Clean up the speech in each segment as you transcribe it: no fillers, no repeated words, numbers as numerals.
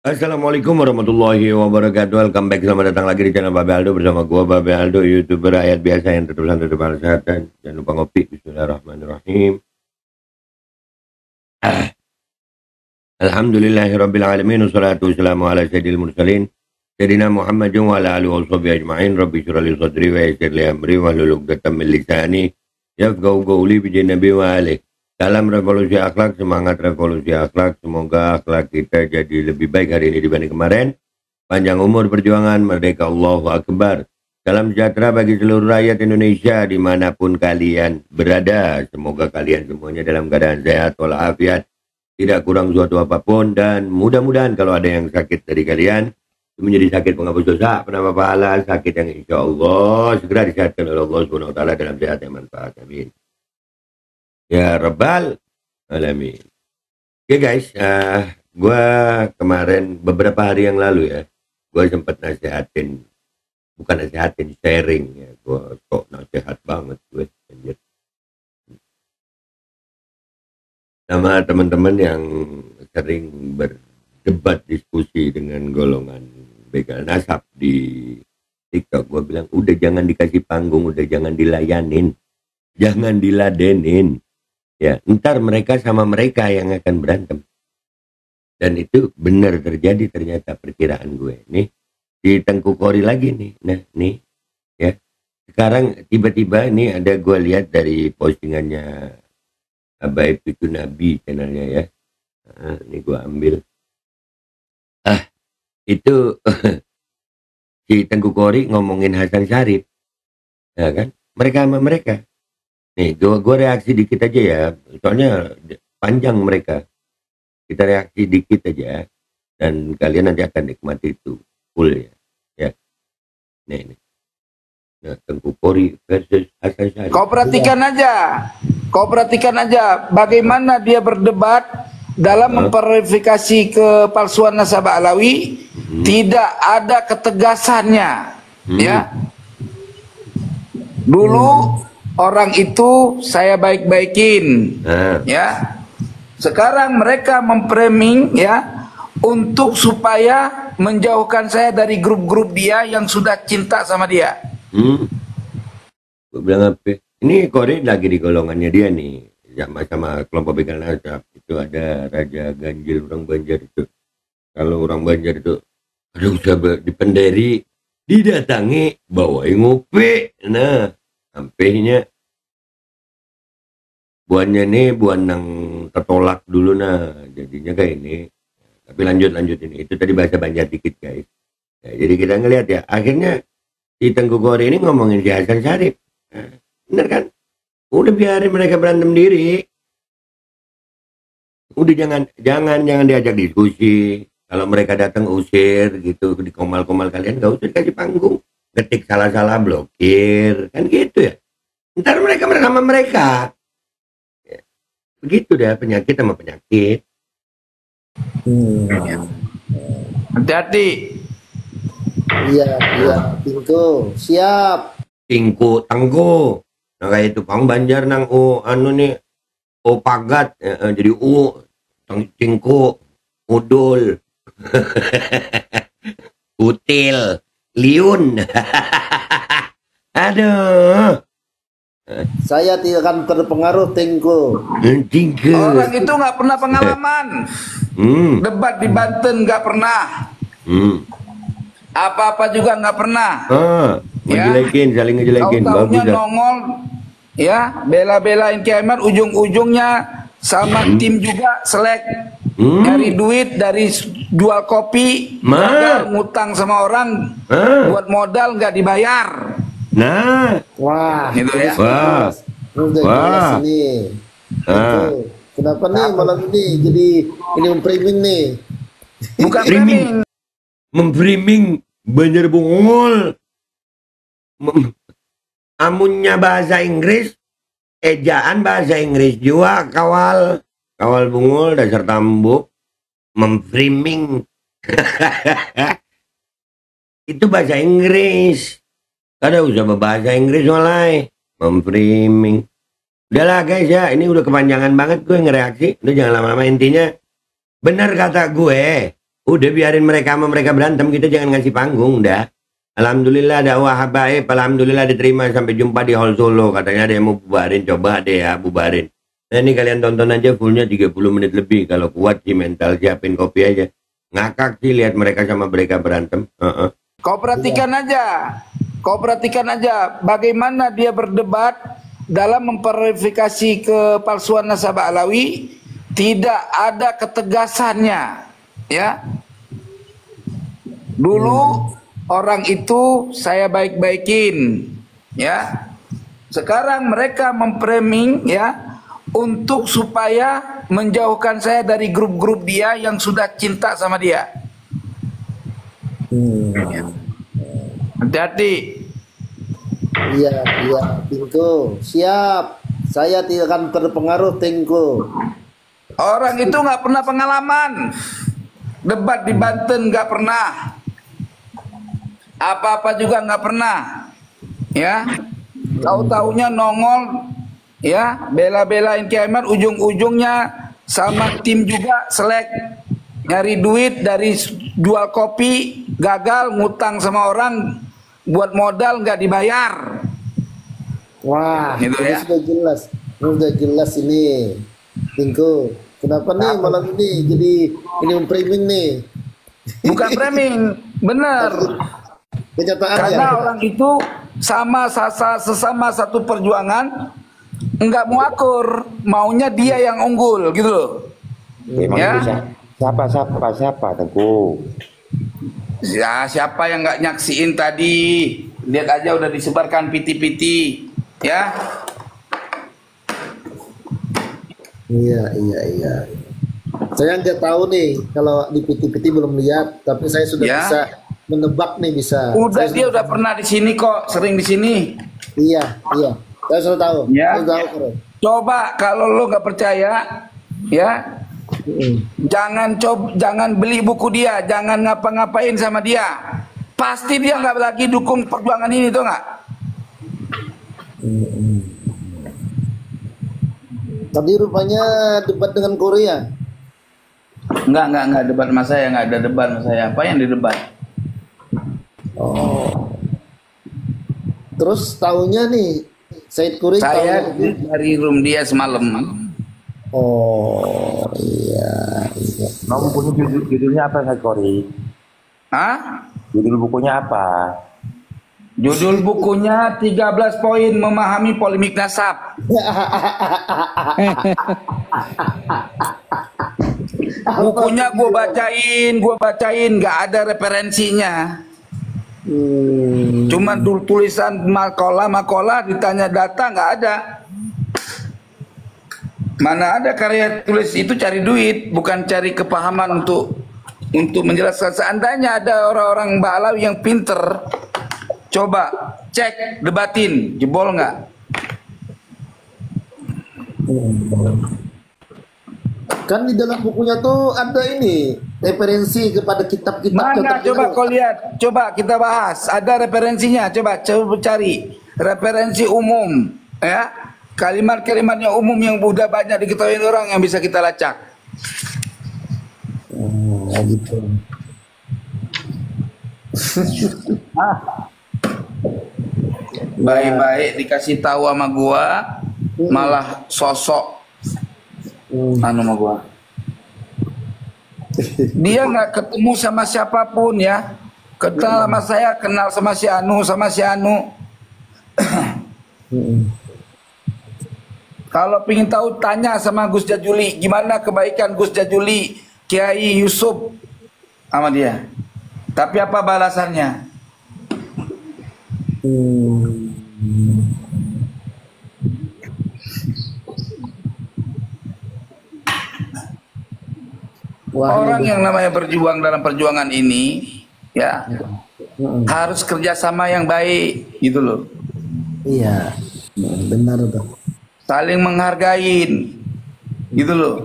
Assalamualaikum warahmatullahi wabarakatuh. Welcome back, selamat datang lagi di channel Babe Aldo bersama gua Babe Aldo, YouTuber rakyat biasa yang tetap santai depan sehat dan jangan lupa ngopi. Bismillahirrahmanirrahim. Alhamdulillahirabbil alamin, wassalatu wassalamu ala sayyidil mursalin sayyidina Muhammadin wa ala alihi washabihi ajmain. Rabbi shrah li sadri wa yassir li amri wahlul 'uqdatam min lisani yafqahu qawli bi nabi wa alihi. Dalam revolusi akhlak, semangat revolusi akhlak. Semoga akhlak kita jadi lebih baik hari ini dibanding kemarin. Panjang umur perjuangan, merdeka, Allahu Akbar. Salam sejahtera bagi seluruh rakyat Indonesia dimanapun kalian berada. Semoga kalian semuanya dalam keadaan sehat walafiat, tidak kurang suatu apapun. Dan mudah-mudahan kalau ada yang sakit dari kalian, itu menjadi sakit penghapus dosa, penambah pahala, sakit yang insya Allah segera disehatkan oleh Allah SWT dalam sehat yang manfaat. Amin. Ya Rabbal Alamin. Oke guys, gue kemarin beberapa hari yang lalu ya, gue sempat nasihatin, bukan nasihatin, sharing ya. Gue kok nasihat banget gue anjir, sama teman-teman yang sering berdebat diskusi dengan golongan begal nasab di TikTok. Gue bilang udah jangan dikasih panggung, udah jangan dilayanin, jangan diladenin. Ya, ntar mereka sama mereka yang akan berantem. Dan itu benar terjadi ternyata perkiraan gue. Nih, di Tengku Kori lagi nih. Nah, nih. Ya. Sekarang tiba-tiba ini ada gue lihat dari postingannya Abaib Cucu Nabi channelnya ya. Nah, ini gue ambil. Itu si Tengku Kori ngomongin Hasan Syarif. Ya kan? Mereka sama mereka. Nih, gue reaksi dikit aja ya, soalnya panjang mereka. Kita reaksi dikit aja, dan kalian nanti akan nikmati itu full ya. Ya, nih. Nah, Tengku Kori versus Hasan Syarif. Kau perhatikan aja bagaimana dia berdebat dalam memverifikasi kepalsuan nasabah Alawi. Tidak ada ketegasannya, ya. Dulu orang itu saya baik-baikin, ya. Sekarang mereka memframing ya untuk supaya menjauhkan saya dari grup-grup dia yang sudah cinta sama dia. Gue bilang apa? Ini Kori lagi di golongannya dia nih, sama-sama kelompok begal nasab. Itu ada Raja Ganjil orang Banjar itu. Kalau orang Banjar itu ada usaha dipenderi, didatangi, bawain ngopi. Nah, sampainya buannya nih buan yang tertolak dulu, nah jadinya kayak ini. Tapi lanjut ini, itu tadi bahasa Banjar dikit guys ya, jadi kita ngelihat ya akhirnya si Tengku Kori ini ngomongin si Hasan Syarif. Nah, bener kan, udah biarin mereka berantem diri, udah jangan diajak diskusi. Kalau mereka datang usir gitu, di komal-komal kalian gak usah dikasih panggung, ketik salah-salah blokir kan gitu ya, ntar mereka sama mereka. Begitu deh, penyakit sama penyakit. Hati-hati. Iya, Tingku, siap. Tingku, tangku. Nah kayak itu Pang Banjar nang anu nih, pagat jadi tingku, udul, util, liun. Aduh. Saya tidak akan terpengaruh, Tingku. Orang itu nggak pernah pengalaman. Debat di Banten nggak pernah. Apa-apa juga nggak pernah. Ngejelekin, saling ngejelekin. Tahu-taunya nongol, ya, bela-belain kiamat, ujung-ujungnya sama tim juga selek, nyari duit dari jual kopi, ngutang sama orang, buat modal nggak dibayar. Nah, Wah, gitu ya. Wah, jelas nih. Kenapa nih malam ini jadi ini memframing nih? Bukan framing. Memframing Banjar Bungul. Amunnya bahasa Inggris, ejaan bahasa Inggris juga kawal Bungul dasar tambuk. Memframing itu bahasa Inggris. Ada usah bahasa Inggris malah. Memframing. Udahlah guys ya, ini udah kepanjangan banget gue ngereaksi. Udah jangan lama-lama, intinya benar kata gue. Udah biarin mereka sama mereka berantem, kita jangan ngasih panggung dah. Alhamdulillah dakwah habaib, alhamdulillah diterima, sampai jumpa di Hall Solo. Katanya ada yang mau bubarin, coba deh ya bubarin. Nah ini kalian tonton aja fullnya 30 menit lebih. Kalau kuat sih mental, siapin kopi aja. Ngakak sih lihat mereka sama mereka berantem. Kau perhatikan aja bagaimana dia berdebat dalam memverifikasi kepalsuan nasabah Alawi, tidak ada ketegasannya, ya. Dulu orang itu saya baik-baikin, ya. Sekarang mereka memframing, ya, untuk supaya menjauhkan saya dari grup-grup dia yang sudah cinta sama dia. Hati-hati. Iya, Tingku. Siap. Saya tidak akan terpengaruh, Tingku. Orang itu nggak pernah pengalaman. Debat di Banten nggak pernah. Apa-apa juga nggak pernah. Ya. Tahu-taunya nongol, ya, bela-belain kiamat, ujung-ujungnya sama tim juga selek. Nyari duit dari jual kopi, gagal, ngutang sama orang, buat modal nggak dibayar. Wah, gitu ini ya. sudah jelas ini, Tingku. Kenapa nih malam ini jadi ini framing nih? Bukan framing, bener. Kenyataan Karena ya. orang itu sesama satu perjuangan nggak mau akur, maunya dia yang unggul gitu loh. Emang Ya. bisa siapa Teguh? Ya, siapa yang nggak nyaksiin tadi? Lihat aja udah disebarkan piti-piti, ya. Iya. Saya nggak tahu nih kalau di PT-PT belum lihat, tapi saya sudah Ya. bisa menebak nih bisa. Udah Saya dia udah pernah di sini kok, sering di sini. Iya. Saya sudah tahu. Ya. Saya tahu keren. Coba kalau lo nggak percaya, ya, jangan beli buku dia, jangan ngapa-ngapain sama dia. Pasti dia nggak lagi dukung perjuangan ini, tuh nggak? Tadi rupanya debat dengan Korea. Nggak debat sama saya, nggak ada debat sama saya. Apa yang didebat? Oh. Terus tahunya nih Said Kuri Saya tahunya- dari room dia semalam. Oh iya. Kamu punya judulnya apa Kori? Hah? Judul bukunya apa? Judul bukunya 13 poin memahami polemik nasab. Bukunya gue bacain, nggak ada referensinya. Cuma tulisan makola, ditanya data nggak ada. Mana ada karya tulis itu cari duit, bukan cari kepahaman untuk menjelaskan. Seandainya ada orang-orang Mbak Alawi yang pinter, coba cek, debatin, jebol nggak? Kan di dalam bukunya tuh ada ini referensi kepada kitab-kitab yang Mana terkenal. coba kau lihat, coba kita bahas. Ada referensinya, coba cari referensi umum, ya. Kalimat-kalimat yang umum yang udah banyak diketahui orang yang bisa kita lacak. Gitu. Baik-baik dikasih tahu sama gua, malah sosok anu sama gua. Dia nggak ketemu sama siapapun, ya. Kenal sama saya, kenal sama si Anu. Kalau pengen tahu tanya sama Gus Jajuli, gimana kebaikan Gus Jajuli, Kiai Yusuf sama dia. Tapi apa balasannya? Wah, Orang ini yang namanya berjuang dalam perjuangan ini, ya, harus kerjasama yang baik, gitu loh. iya, benar tuh. Saling menghargain, gitu loh.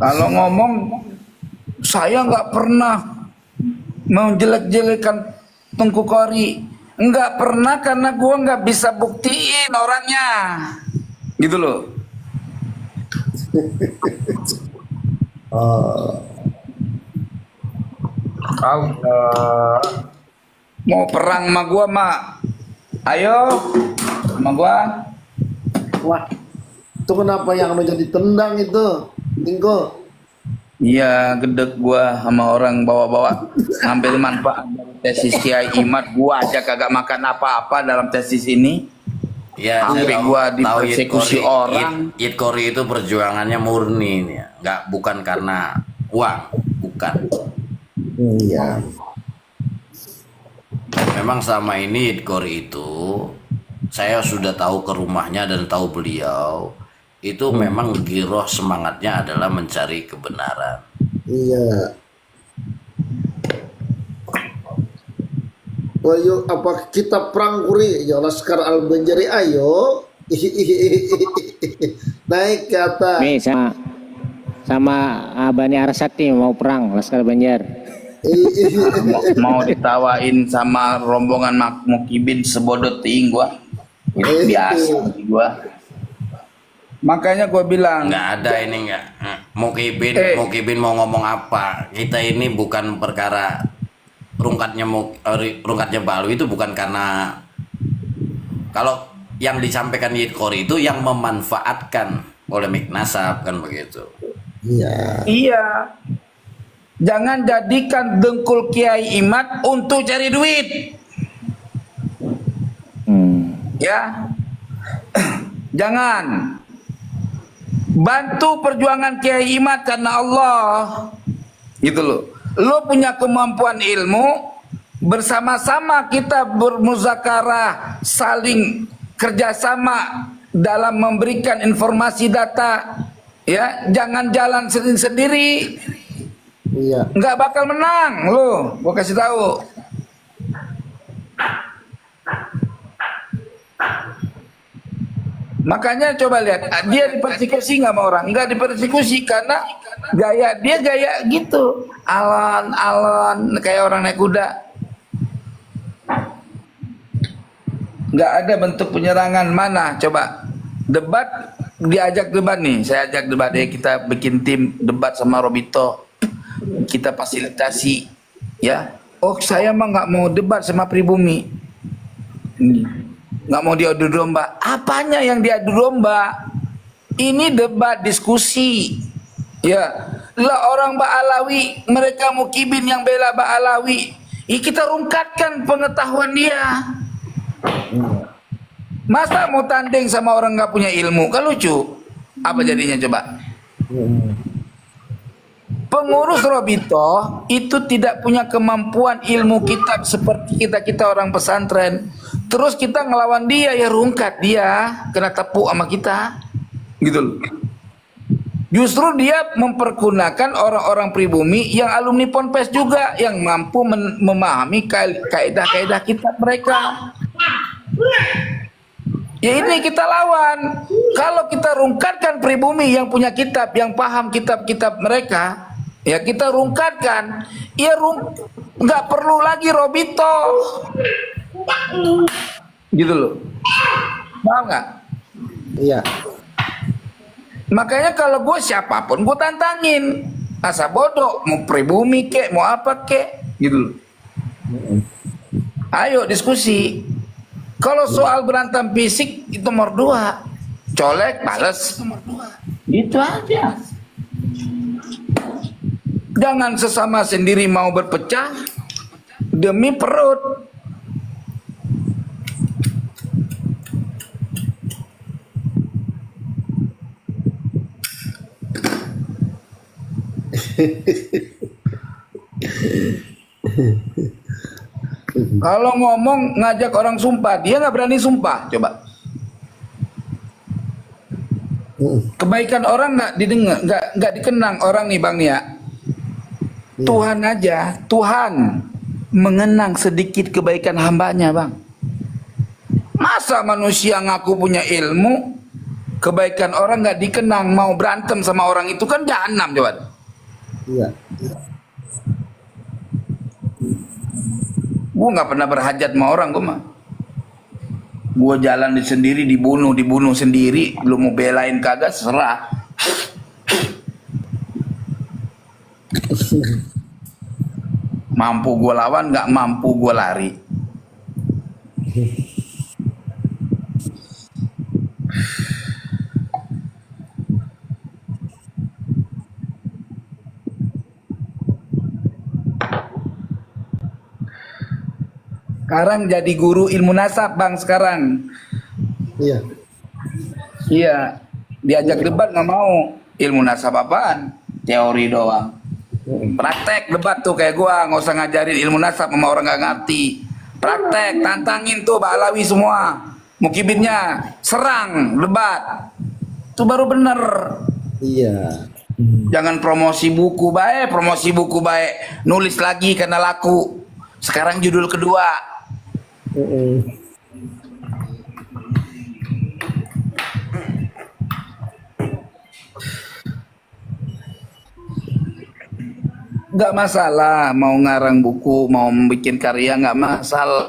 Kalau ngomong, saya nggak pernah menjelek-jelekan Tengku Kori, nggak pernah karena gua nggak bisa buktiin orangnya, gitu loh. Oh, Allah. Mau perang sama gua, Mak? Ayo sama gua. wah, itu kenapa yang menjadi tendang itu, Tingko? Iya, gedek gua sama orang bawa-bawa ngambil manfaat dari tesis Kiai Imad. Gua aja kagak makan apa-apa dalam tesis ini. Ya, Sampai saya gua tahu dipersekusi orang. Yit Kori itu perjuangannya murni nih, ya. Bukan karena uang, bukan. Iya. Memang selama ini Yit Kori itu saya sudah tahu ke rumahnya dan tahu beliau itu memang giroh semangatnya adalah mencari kebenaran. Iya. Ayo, apa kita perang kuri? Ya Laskar Al-Banjari, ayo. Naik ke atas. Nih sama Bani Arasati mau perang Laskar Banjar. Mau ditawain sama rombongan Mukibin sebodot ting gua. Itu biasa bagi gua. Makanya gua bilang Nggak ada ini nggak. Mukibin mau ngomong apa? Kita ini bukan perkara rungkatnya Balu itu bukan karena kalau yang disampaikan Yit Kori itu yang memanfaatkan polemik nasab kan begitu. Iya. iya. Jangan jadikan dengkul Kiai Imad untuk cari duit. Ya. Jangan. Bantu perjuangan Kiai Imad karena Allah. Gitu loh. Lo punya kemampuan ilmu, bersama-sama kita bermuzakarah, saling kerjasama dalam memberikan informasi data. Ya, jangan jalan sendiri. Iya. Nggak bakal menang lo, gua kasih tahu. Makanya coba lihat, dia dipersekusi nggak sama orang? Nggak dipersekusi karena gaya dia gaya gitu, alon-alon kayak orang naik kuda. Nggak ada bentuk penyerangan mana? Coba debat, diajak debat nih, saya ajak debat ya, kita bikin tim debat sama Robito, kita fasilitasi, ya. Oh saya mah nggak mau debat sama pribumi. Nggak mau diadu domba. Apanya yang diadu domba? Ini debat diskusi. Ya, lah orang Ba'alawi, mereka Mukibin yang bela Ba'alawi. Kita rungkatkan pengetahuan dia. Masa mau tanding sama orang nggak punya ilmu? Kan lucu. Apa jadinya coba? Pengurus Robito itu tidak punya kemampuan ilmu kitab seperti kita orang pesantren. Terus kita ngelawan dia, ya rungkat dia, kena tepuk sama kita, gitu loh. Justru dia mempergunakan orang-orang pribumi yang alumni Ponpes juga, yang mampu memahami kaidah-kaidah kitab mereka. Ya ini kita lawan. Kalau kita rungkatkan pribumi yang punya kitab, yang paham kitab-kitab mereka, ya kita rungkatkan. Ya nggak perlu lagi Robito. Gitu loh. Paham nggak? Iya. Makanya kalau gue siapapun gue tantangin. Asa bodoh, mau pribumi kek, mau apa kek, gitu loh. Ayo diskusi. Kalau soal berantem fisik itu nomor 2. Colek, balas. Itu aja. Jangan sesama sendiri mau berpecah demi perut. Kalau ngomong ngajak orang sumpah, dia nggak berani sumpah. Coba. Kebaikan orang nggak didengar, nggak dikenang orang nih Bang Nia. Tuhan aja, Tuhan mengenang sedikit kebaikan hambanya Bang. Masa manusia ngaku punya ilmu, kebaikan orang nggak dikenang, mau berantem sama orang itu kan jahanam coba. Iya. Gue nggak pernah berhajat sama orang gue mah. Gue jalan sendiri dibunuh sendiri, belum mau belain kagak serah. Mampu gue lawan, nggak mampu gue lari. Sekarang jadi guru ilmu nasab bang sekarang. Iya. Iya, diajak debat nggak mau. Ilmu nasab apaan? Teori doang. Praktek debat tuh kayak gua, nggak usah ngajarin ilmu nasab sama orang nggak ngerti. Praktek, tantangin tuh Pak Alawi semua. Mukibinnya, serang, debat. Itu baru bener. Iya. Jangan promosi buku baik, nulis lagi karena laku. Sekarang judul kedua. Nggak masalah mau ngarang buku, mau bikin karya, nggak masalah.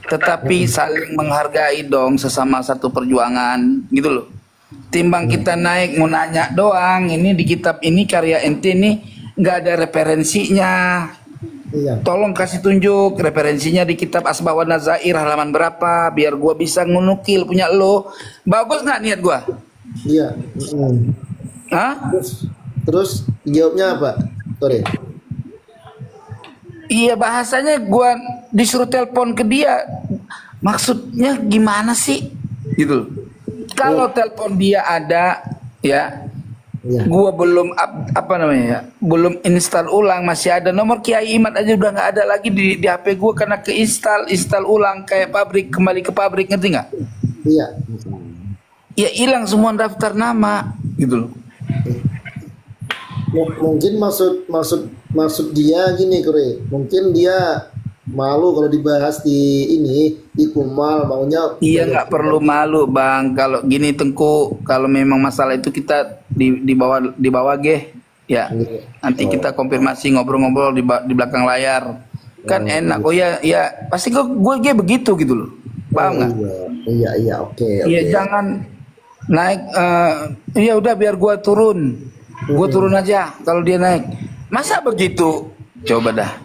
Tetapi saling menghargai dong sesama satu perjuangan, gitu loh. Timbang kita naik mau nanya doang, ini di kitab ini karya ente nih nggak ada referensinya. Iya. Tolong kasih tunjuk referensinya di kitab Asma wa Nazair halaman berapa, biar gua bisa ngunukil punya lo. Bagus nggak niat gua? Iya. Hah? Terus jawabnya apa? Sorry. Iya, bahasanya gua disuruh telepon ke dia. Maksudnya gimana sih? Gitu. Kalau telepon dia ada, ya. Iya. Gua belum belum install ulang, masih ada nomor Kiai Imad aja udah nggak ada lagi di HP gua karena install ulang kayak pabrik, kembali ke pabrik, ngerti nggak? Iya. Ya hilang semua daftar nama, gitu loh. Mungkin maksud dia gini, Kore. Mungkin dia malu kalau dibahas di Kumal, maunya. Iya, nggak perlu malu bang. Kalau gini Tengku, kalau memang masalah itu kita di bawah ge, ya. Nanti kita konfirmasi ngobrol-ngobrol di belakang layar. Kan enak. Oh ya, pasti gue ge begitu gitu loh. Paham nggak? Iya, oke. Iya, jangan naik. Ya udah biar gue turun. Gue turun aja kalau dia naik. Masa begitu? Coba dah.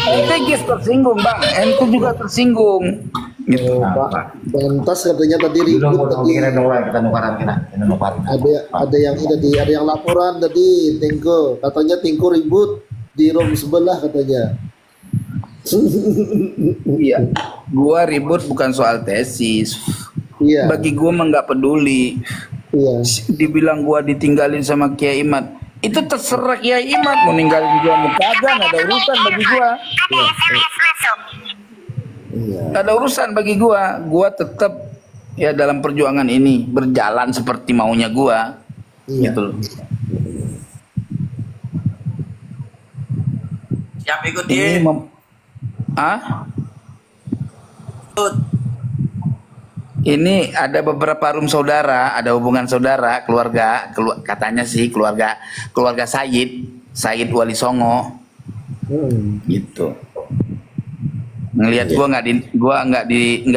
Ente tersinggung bang, ente juga tersinggung. Gitu. Pak, pentas katanya tadi ribut tadi. Ada yang laporan tadi, Tingko. Katanya Tingko ribut di room sebelah katanya. Iya, gua ribut bukan soal tesis. Iya. Bagi gua mah nggak peduli. Iya. Dibilang gua ditinggalin sama Kiai Imad, itu terserah Kiai Imad mau ninggalin gua mau kagak, nggak ada urusan bagi gua. Iya. Nggak ada urusan bagi gua. Gua tetap ya dalam perjuangan ini berjalan seperti maunya gua. Iya. Gitu loh. Siap ikutin. Ini ada beberapa room saudara, ada hubungan saudara, katanya sih keluarga Said Wali Songo, gitu. Ngelihat gua nggak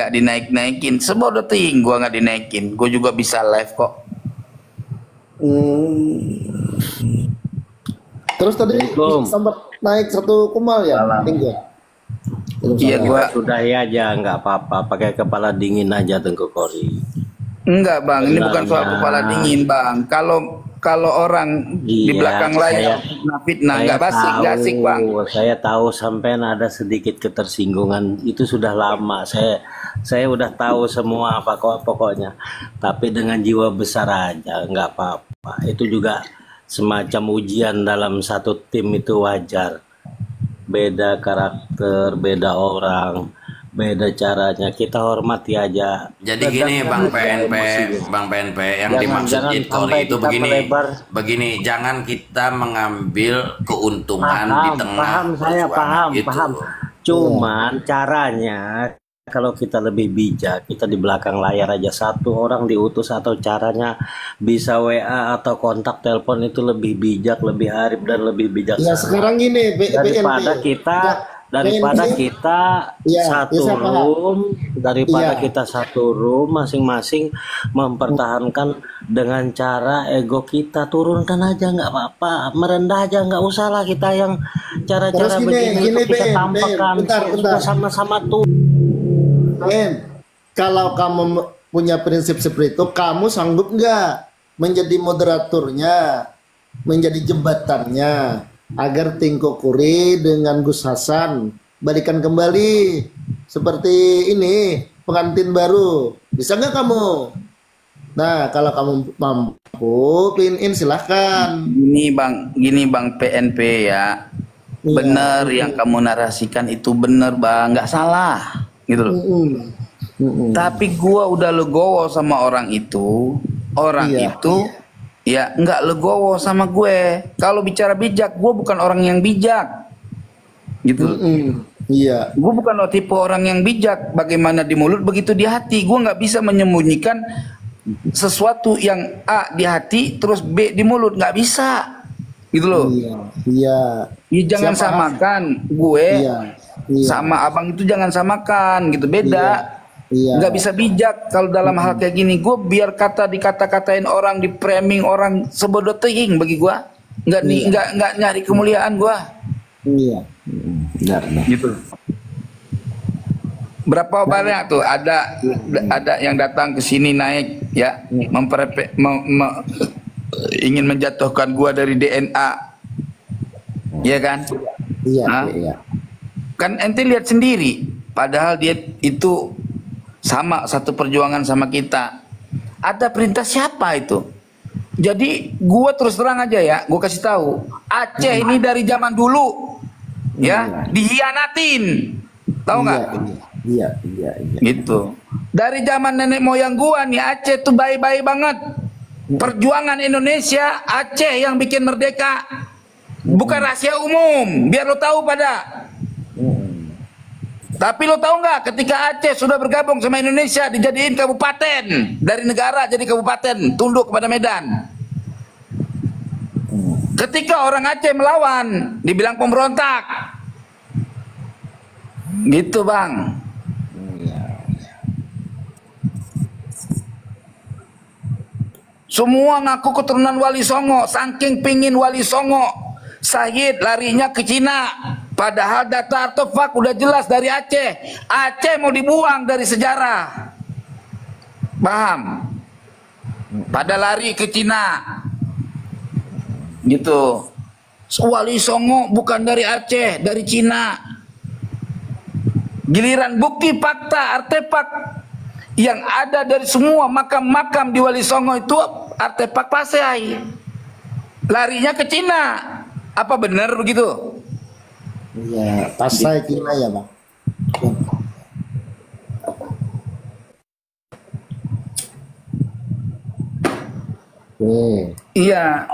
dinaik-naikin, semua udah ting, gua nggak dinaikin, gua juga bisa live kok. Terus tadi sempat naik satu Kumal ya, Tingko? Iya, gua sudah ya aja, nggak apa-apa, pakai kepala dingin aja Tengku Kori. Enggak bang, ini bukan soal kepala dingin bang. Kalau orang di belakang layar fitnah nggak asik bang. Saya tahu sampean ada sedikit ketersinggungan, itu sudah lama. Saya udah tahu semua pokoknya. Tapi dengan jiwa besar aja, nggak apa-apa. Itu juga semacam ujian dalam satu tim, itu wajar. Beda karakter, beda orang, beda caranya, kita hormati aja. Jadi gini Bang PNP yang dimaksud Jid Kori itu begini, jangan kita mengambil keuntungan di tengah. Paham. Cuman caranya, kalau kita lebih bijak, kita di belakang layar aja, satu orang diutus atau caranya bisa WA atau kontak telepon, itu lebih bijak, lebih arif dan lebih bijaksana. Ya sekarang gini, daripada kita daripada Ini- kita Iya, satu bisa paham. room, daripada Iya. kita satu room masing-masing mempertahankan dengan cara ego kita, turunkan aja nggak apa-apa, merendah aja nggak usah lah kita yang cara-cara Terus begini gini, itu kita Ben, tampakkan. bentar. Sudah sama-sama tuh. Ben, kalau kamu punya prinsip seperti itu, kamu sanggup nggak menjadi moderatornya, menjadi jembatannya, agar Tengku Kuri dengan Gus Hasan balikan kembali seperti ini, pengantin baru. Bisa nggak kamu? Nah, kalau kamu mampu, pin in silahkan. Gini bang PNP ya. Iya. Bener yang kamu narasikan itu bener bang, nggak salah gitu loh. Tapi gua udah legowo sama orang itu, Iya. ya nggak legowo sama gue. Kalau bicara bijak, gue bukan orang yang bijak, gitu. Iya. Gue bukan tipe orang yang bijak. Bagaimana di mulut begitu di hati. Gue nggak bisa menyembunyikan sesuatu yang A di hati terus B di mulut, nggak bisa, gitu loh. Iya. Iya. Ya, jangan Siapa? samakan gue Iya. Iya. sama abang itu, jangan samakan gitu, beda. Iya. Nggak bisa bijak kalau dalam hal kayak gini. Gue biar dikata-katain orang, di framing orang sebodoh teing bagi gue. Nggak nyari kemuliaan gue. Iya. Benar. Gitu. Berapa banyak tuh ada yang datang ke sini naik ya, ingin menjatuhkan gue dari DNA, ya kan? Iya. Hah? Iya. Kan ente lihat sendiri, padahal dia itu sama satu perjuangan sama kita. Ada perintah siapa itu? Jadi gua terus terang aja ya, gua kasih tahu, Aceh ini dari zaman dulu ya dihianatin, tahu nggak? Iya. Iya. Gitu. Dari zaman nenek moyang gua nih, Aceh tuh baik-baik banget. Perjuangan Indonesia, Aceh yang bikin merdeka, bukan rahasia umum, biar lo tahu pada. Tapi lo tahu nggak, ketika Aceh sudah bergabung sama Indonesia, dijadiin kabupaten, dari negara jadi kabupaten, tunduk kepada Medan. Ketika orang Aceh melawan, dibilang pemberontak. Gitu bang. Semua ngaku keturunan Wali Songo, saking pingin Wali Songo, Sayyid larinya ke Cina. Padahal data artefak udah jelas dari Aceh. Aceh mau dibuang dari sejarah. Paham? Pada lari ke Cina. Gitu. Wali Songo bukan dari Aceh, dari Cina. Giliran bukti fakta artefak yang ada dari semua makam-makam di Wali Songo itu artefak Pasai. Larinya ke Cina. Apa benar begitu? Iya. Pasai Cina ya bang. Iya.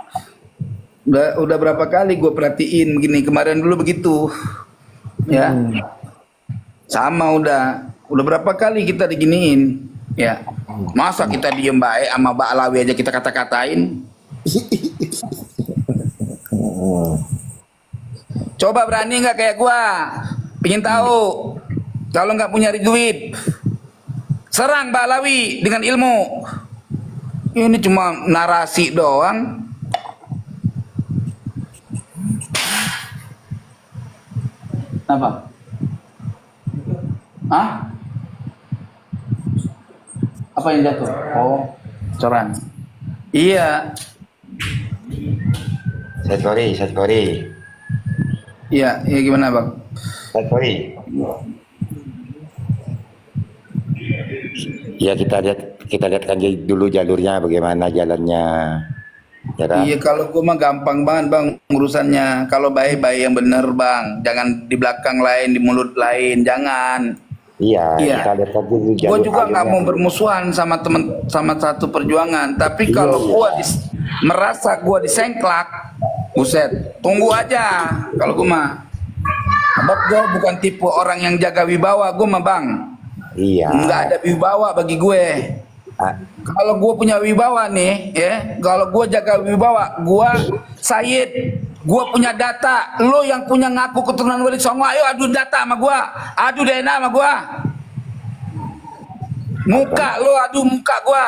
Udah berapa kali gue perhatiin begini. Kemarin dulu begitu. Ya. Sama udah berapa kali kita diginiin. Ya. Masa kita diem baik sama Mbak Alawi aja kita kata-katain. Coba berani nggak kayak gua? Pingin tahu. Kalau nggak punya duit, serang Mbak Alawi dengan ilmu. Ini cuma narasi doang. Apa? Hah? Apa yang jatuh? Oh, coran. Iya. Set Kori. Iya, iya gimana bang? Set Kori. Ya kita lihatkan dulu jalurnya, bagaimana jalannya. Ya kan? Iya, kalau gue mah gampang banget bang urusannya. Kalau baik-baik yang bener bang, jangan di belakang lain, di mulut lain, jangan. Iya. Iya. Kita lihatkan dulu jalur. Gue juga nggak alurnya. mau bermusuhan sama sama satu perjuangan. Tapi kalau gue merasa gue disengklak, buset, tunggu aja. Kalau gue mah, sebab gue bukan tipe orang yang jaga wibawa. Gue mah bang, Iya. nggak ada wibawa bagi gue. Kalau gue punya wibawa nih, ya, kalau gue jaga wibawa, gue Sayyid Gua punya data, lo yang punya ngaku keturunan Wali Songo, ayo adu data sama gua, adu DNA sama gua. Muka lo adu muka gua.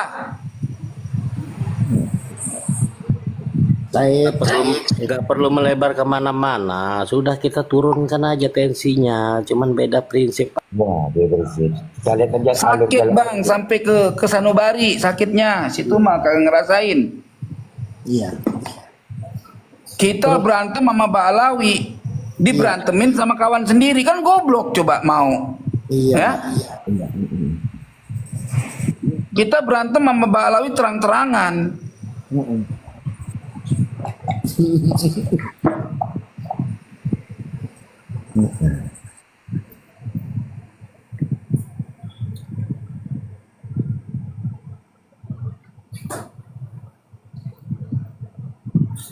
Nggak perlu melebar kemana-mana, sudah kita turunkan aja tensinya, cuman beda prinsip. Nah, dia bersih. Kita lihat aja Sakit bang, sampai ke Sanubari sakitnya, situ mah kagak ngerasain. Iya. Kita berantem sama Mbak Alawi, diberantemin sama kawan sendiri, kan goblok coba mau. Iya. Ya? Iya. Kita berantem sama Mbak Alawi terang-terangan.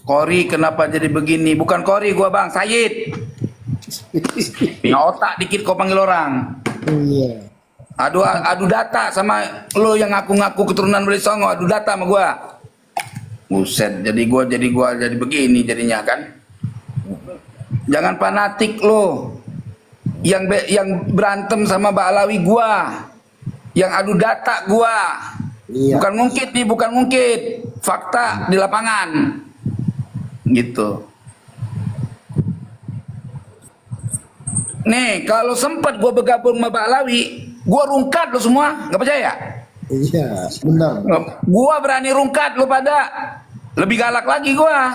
Kori kenapa jadi begini? Bukan Kori gua bang, Sayid. Punya otak dikit kau panggil orang. Iya. Adu data sama lo yang ngaku-ngaku keturunan Wali Songo, adu data sama gua. Buset, jadi gua jadi begini jadinya kan. Jangan fanatik lo. Yang berantem sama Mbak Alawi gua. Yang adu data gua. Iya. Bukan ngungkit nih, bukan ngungkit. Fakta di lapangan. Gitu. Nih, kalau sempat gua bergabung sama Mbak Alawi, gua rungkat lo semua, nggak percaya? Iya, benar. Gua berani rungkat lo pada. Lebih galak lagi gua.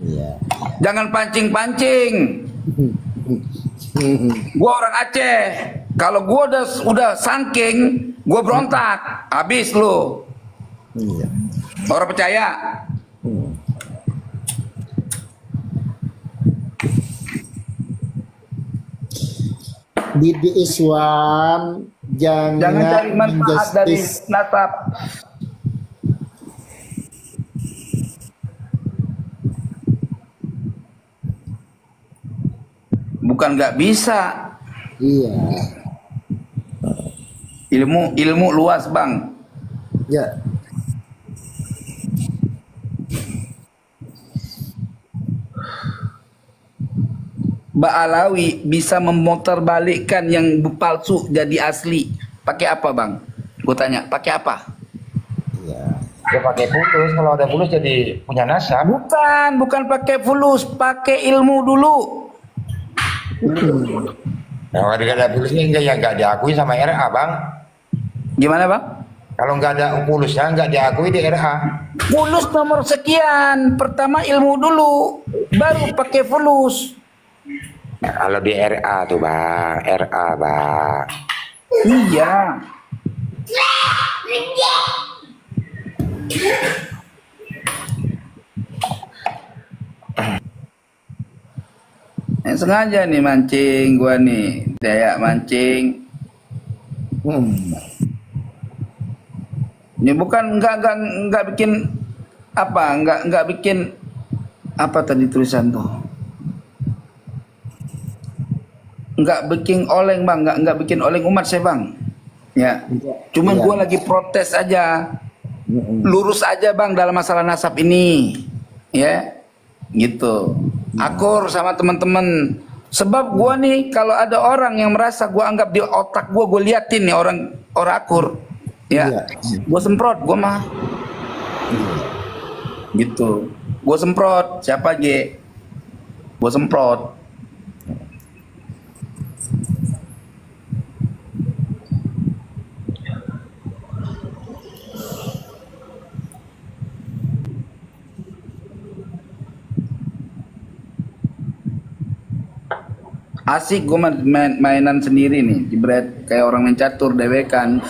Iya. Jangan pancing-pancing. Gua orang Aceh. Kalau gua udah saking, gua berontak, habis lo. Iya. Orang percaya? Didi Iswan, Jangan cari manfaat dari nasab. Bukan nggak bisa. Iya. Ilmu luas bang. Ya. Mbak Alawi bisa memutarbalikkan yang palsu jadi asli. Pakai apa bang? Gue tanya, pakai apa? Iya. Dia pakai fulus, kalau ada fulus jadi punya nasab. Bukan pakai fulus, pakai ilmu dulu. Nah, kalau ada fulusnya nggak diakui sama RA, bang. Gimana bang? Kalau nggak ada fulusnya nggak diakui di RA. Fulus nomor sekian. Pertama ilmu dulu, baru pakai fulus. Nah, kalau di RA tuh bang, RA bang. Iya. Sengaja nih mancing gua nih, Dayak mancing. Ini bukan nggak bikin apa, nggak bikin apa tadi tulisan tuh. Nggak bikin oleng bang, nggak bikin oleng umat saya bang. Ya, cuman gua lagi protes aja. Lurus aja bang dalam masalah nasab ini, ya, gitu. Akur sama teman-teman. Sebab gua nih kalau ada orang yang merasa gua anggap di otak gua liatin nih orang akur, ya, gua semprot, gua mah, gitu. Gua semprot, siapa G? Gua semprot. Asik gue mainan sendiri nih, jebret kayak orang main catur dewekan.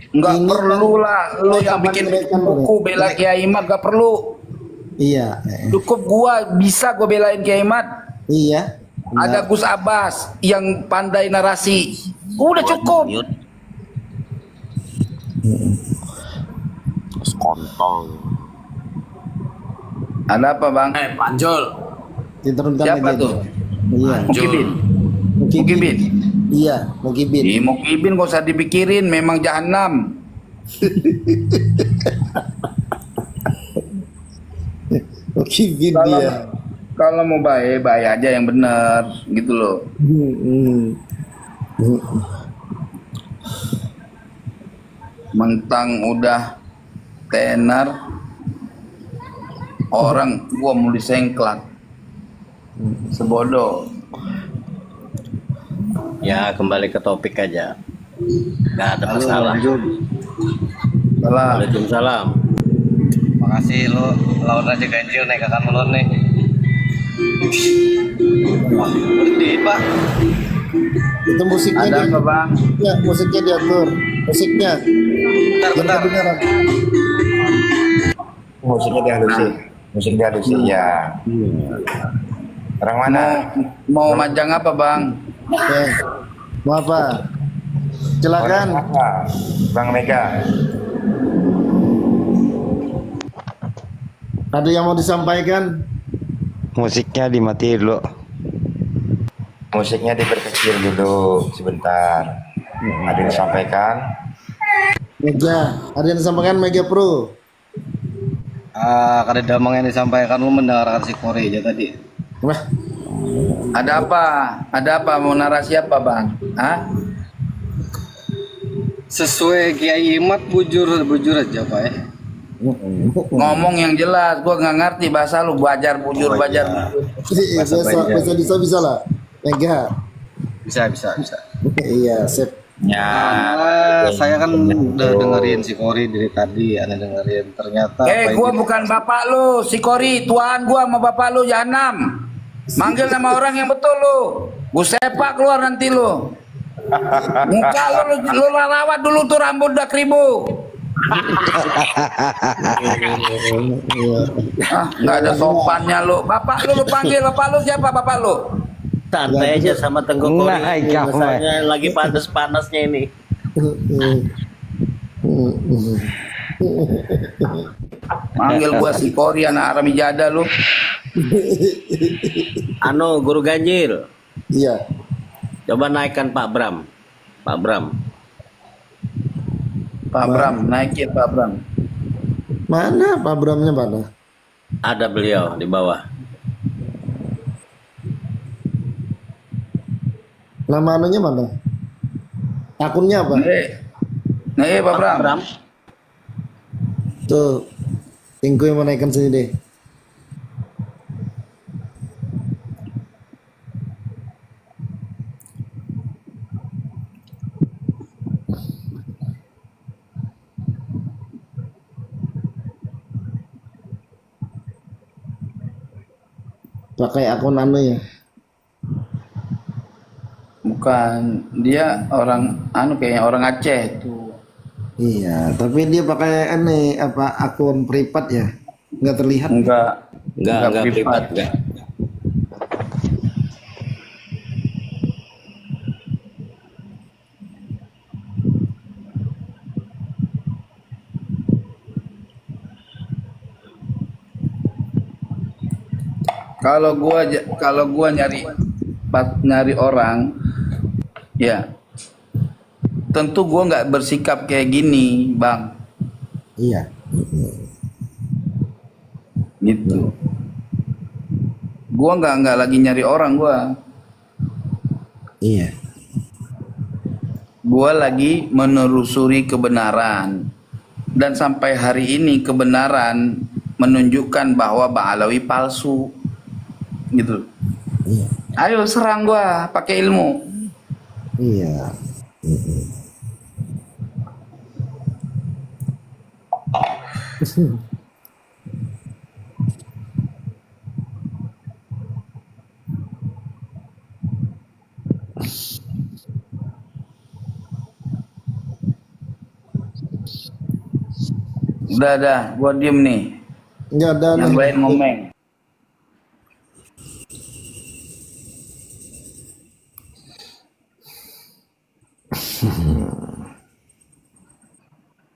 Nggak perlu lah lo yang bikin buku bela Kiai Mat, gak perlu. Iya. Cukup gua bisa gua belain Kiai Mat. Iya. Ada Gus Abbas yang pandai narasi, udah cukup. Kontong. Ada apa bang? Panjol. Siapa tuh? Iya. Mukibin. Mukibin. Iya, Mukibin. Mukibin gak usah dipikirin, memang jahanam. Oke, Kalau dia. kalau mau baik aja yang bener gitu loh. Mentang udah tenar orang gua mau disengklak. Sebodoh. Ya kembali ke topik aja. Nggak ada masalah. Salah. Waalaikumsalam. Makasih lo lawan aja ganjil nih kakak melon nih. Berhenti pak. Itu musiknya Ada dia. apa bang? Ya, musiknya diatur. Musiknya. Bentar. Kedengaran. Musiknya dihalusin. Musik dihalusin ya. Orang mana? Mau majang apa bang? Oke. Mau apa? Silakan. Orang apa? Bang Mega. Ada yang mau disampaikan? Musiknya dimatiin dulu. Musiknya diperkecil dulu sebentar. Ada yang disampaikan? Mega. Ada yang disampaikan Mega Pro. Kada damang yang disampaikan lu mendengarkan si Kore aja tadi. Wah, Ada apa? Ada apa? Mau narasi apa bang? Hah? Sesuai Kiai Imat bujur aja pak ya. Ngomong yang jelas. Gua nggak ngerti bahasa lu. Belajar bujur, belajar. bisa lah. Mega. Bisa. Iya, sip. Saya kan udah dengerin si Kore dari tadi, aneh dengerin ternyata. Gua bukan bapak lu, si Kori. Tuan gua sama bapak lu jahanam. Manggil nama orang yang betul lu. Gua sepak keluar nanti lu. Muka lu rawat dulu tuh, rambut udah keribu. Nggak ada sopannya lu. Bapak lu panggil. Bapak lu siapa bapak lu? Santai aja sama Tengku Kori. Misalnya lagi panas-panasnya ini. Manggil gua si Kori anak Arami Jada lu. Anu, Guru Ganjil. Iya. Coba naikkan Pak Bram. Pak Bram. Pak Bram, naikin Pak Bram. Mana Pak Bramnya mana? Ada beliau di bawah. Nama anunya mana? Akunnya apa? Nih Pak Bram. Bram. Tuh. Tingku yang mau naikkan sini deh. Pakai akun anu ya. Bukan, dia orang anu kayaknya orang Aceh tuh. Iya, tapi dia pakai ini apa akun privat ya? Nggak terlihat. Enggak Privat enggak. Kalau gua nyari orang, ya tentu gua nggak bersikap kayak gini, Bang. Iya. Gitu. Gua nggak lagi nyari orang gua. Iya. Gua lagi menelusuri kebenaran. Dan sampai hari ini kebenaran menunjukkan bahwa Bang Alawi palsu. Gitu. Iya. Ayo serang gua pakai ilmu. Iya. Udah, gua diem nih. Nggak ada Yang nih. lain ngomeng.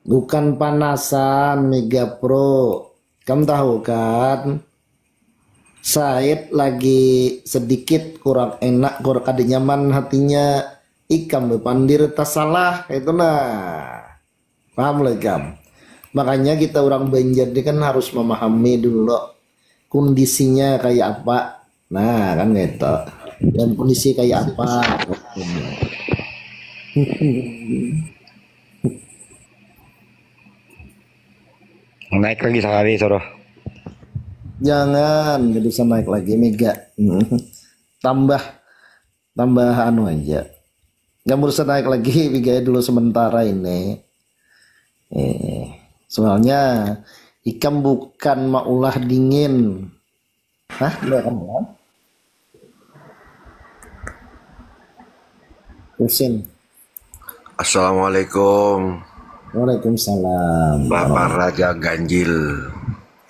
Bukan panasan Mega Pro. Kamu tahu kan? Said lagi sedikit kurang enak, kurang kada nyaman hatinya. Ikam pandir tas salah itu nah. Paham lah Kam. Makanya kita orang Banjar ini kan harus memahami dulu kondisinya kayak apa. Nah kan gitu. Dan kondisi kayak apa. Naik lagi sekali Soro. Jangan, gak bisa naik lagi Mega. tambah anu aja. Gak usah naik lagi Mega dulu sementara ini. Soalnya ikan bukan maulah dingin. Hah? Belum kan? Pusing. Assalamualaikum. Waalaikumsalam. Bapak Raja Ganjil.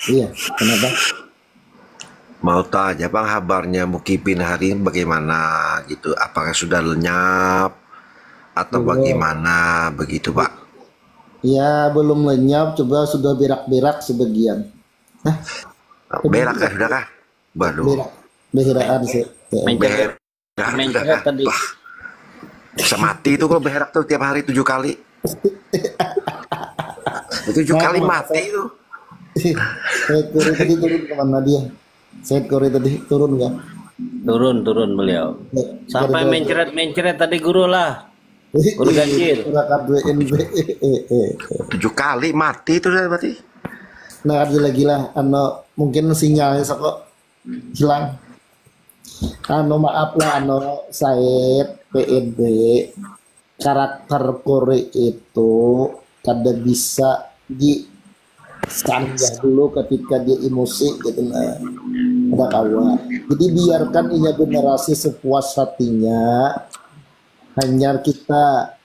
Iya, kenapa? Mau tanya Bang, kabarnya Mukipin hari ini bagaimana gitu? Apakah sudah lenyap atau bagaimana begitu Pak? Ya belum lenyap, coba sudah berak-berak sebagian. Hah? Berak kah sudah kah? Waduh. Beheraan sih. Berak sudah kah? tadi. Wah, bisa mati itu kalau berak tuh tiap hari 7 kali. 7 kali mati itu. Said Kori tadi turun kemana dia? Said Kori tadi turun nggak? Turun beliau. Sampai mencret tadi guru lah. Guru Ganjil. 7 kali mati itu berarti. Nah gila-gila, mungkin sinyalnya kok hilang. Maaf lah, Said PNB karakter Kori itu kada bisa disanggah dulu ketika dia emosi gitu nah. Ada kawan. Jadi biarkan ini generasi sepuas hatinya. Hanya kita